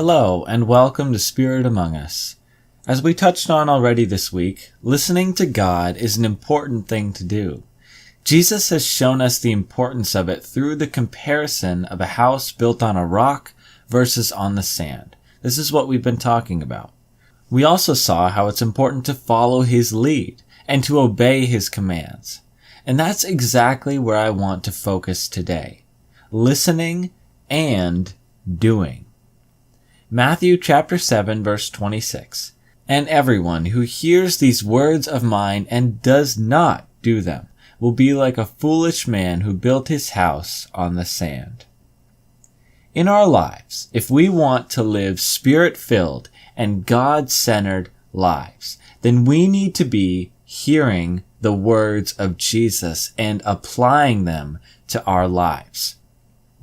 Hello, and welcome to Spirit Among Us. As we touched on already this week, listening to God is an important thing to do. Jesus has shown us the importance of it through the comparison of a house built on a rock versus on the sand. This is what we've been talking about. We also saw how it's important to follow His lead and to obey His commands. And that's exactly where I want to focus today. Listening and doing. Matthew chapter 7 verse 26. And everyone who hears these words of mine and does not do them will be like a foolish man who built his house on the sand. In our lives, if we want to live Spirit-filled and God-centered lives, then we need to be hearing the words of Jesus and applying them to our lives.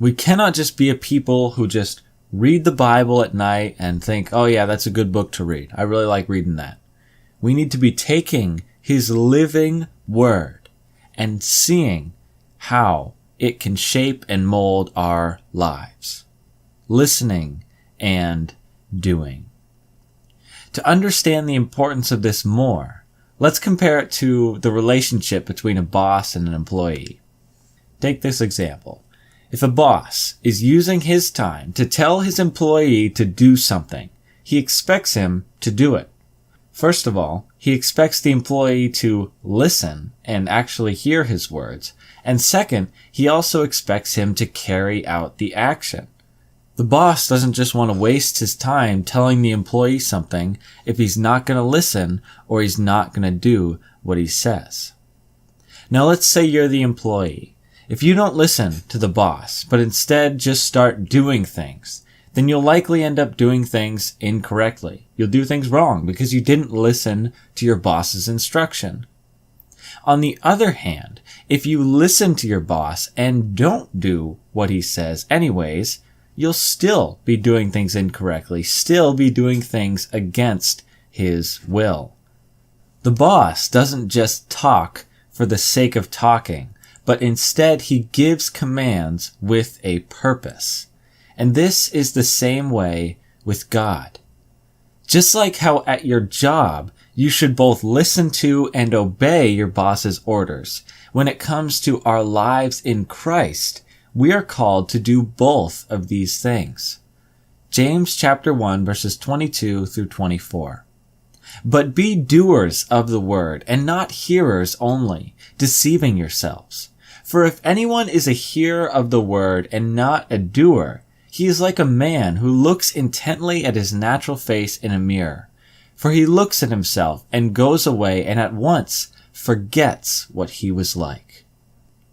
We cannot just be a people who just read the Bible at night and think, oh yeah, that's a good book to read. I really like reading that. We need to be taking His living Word and seeing how it can shape and mold our lives. Listening and doing. To understand the importance of this more, let's compare it to the relationship between a boss and an employee. Take this example. If a boss is using his time to tell his employee to do something, he expects him to do it. First of all, he expects the employee to listen and actually hear his words. And second, he also expects him to carry out the action. The boss doesn't just want to waste his time telling the employee something if he's not going to listen or he's not going to do what he says. Now let's say you're the employee. If you don't listen to the boss, but instead just start doing things, then you'll likely end up doing things incorrectly. You'll do things wrong because you didn't listen to your boss's instruction. On the other hand, if you listen to your boss and don't do what he says anyways, you'll still be doing things incorrectly, still be doing things against his will. The boss doesn't just talk for the sake of talking, but instead he gives commands with a purpose. And this is the same way with God. Just like how at your job, you should both listen to and obey your boss's orders. When it comes to our lives in Christ, we are called to do both of these things. James chapter 1 verses 22 through 24. But be doers of the word and not hearers only, deceiving yourselves. For if anyone is a hearer of the word and not a doer, he is like a man who looks intently at his natural face in a mirror. For he looks at himself and goes away and at once forgets what he was like.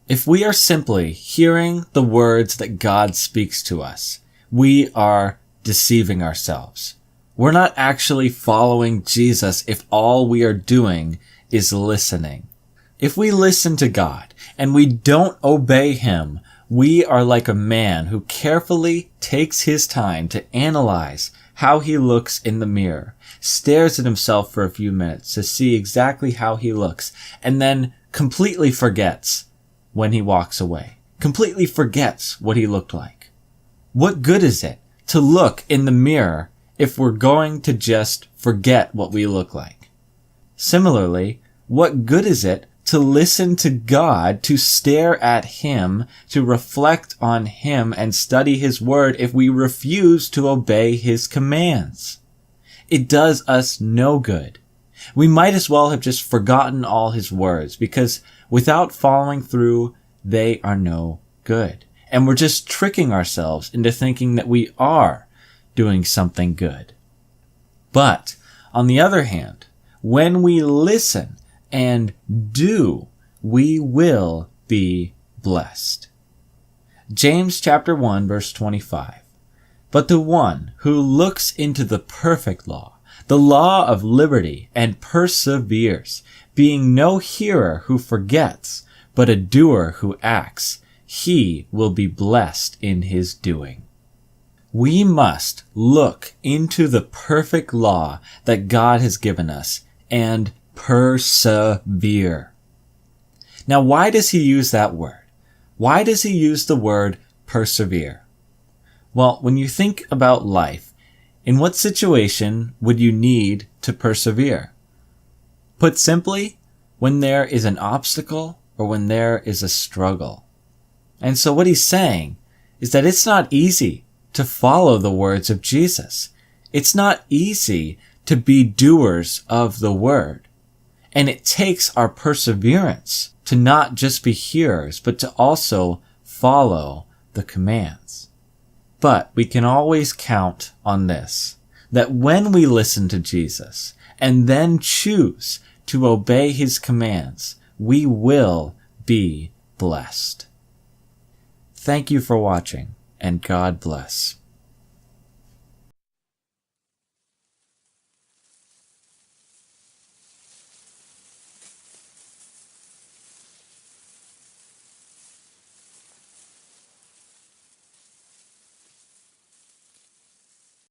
If we are simply hearing the words that God speaks to us, we are deceiving ourselves. We're not actually following Jesus if all we are doing is listening. If we listen to God and we don't obey Him, we are like a man who carefully takes his time to analyze how he looks in the mirror, stares at himself for a few minutes to see exactly how he looks, and then completely forgets when he walks away. Completely forgets what he looked like. What good is it to look in the mirror if we're going to just forget what we look like? Similarly, what good is it to listen to God, to stare at Him, to reflect on Him and study His Word if we refuse to obey His commands? It does us no good. We might as well have just forgotten all His words because without following through, they are no good. And we're just tricking ourselves into thinking that we are doing something good. But, on the other hand, when we listen and do, we will be blessed. James chapter 1 verse 25. But the one who looks into the perfect law, the law of liberty, and perseveres, being no hearer who forgets, but a doer who acts, he will be blessed in his doing. We must look into the perfect law that God has given us and persevere. Now, why does he use that word? Why does he use the word persevere? Well, when you think about life, In what situation would you need to persevere? Put simply, when there is an obstacle or when there is a struggle. And so what he's saying is that it's not easy to follow the words of Jesus. It's not easy to be doers of the word. And it takes our perseverance to not just be hearers, but to also follow the commands. But we can always count on this, that when we listen to Jesus and then choose to obey his commands, we will be blessed. Thank you for watching, and God bless.